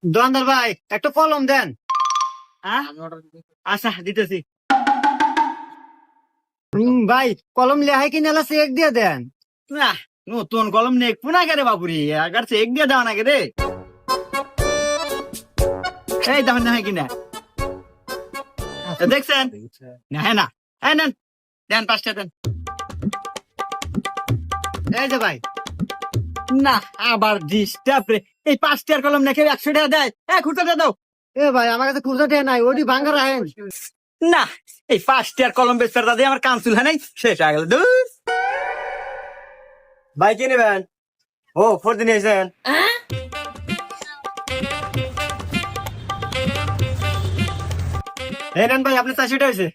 দোকানদার ভাই একটা কলম দেন। আচ্ছা দিতেছি। ভাই কলম লেহাই কিনে এলা চেক দিয়ে দেন। না নতুন কলম নেই পুনা কে রে বাপুরি আগার চেক দিয়ে দেওয়া নাকি রে। এই দেখেন না কিনা দেখছেন না? হ্যাঁ না হ্যাঁ নেন দেন 5টা দেন। এই যে ভাই না আবার ডিস্টার্ব রে। এই 5টার কলম নাকি 100 টাকা দেয়। খুঁড়তে দাও। এ ভাই আমার কাছে খুচরা টেয়া নাই, ওটি ভাঙ্গা রাখেন। না এই 5টার কলম বেচার দাদা আমার কানসুল হয় নাই, শেষ হয়ে গেল। দূর ভাই কি নেবেন? ও ফোর দিন এসেছেন। এই নেন ভাই, আপনি 400 টাকা হয়েছে।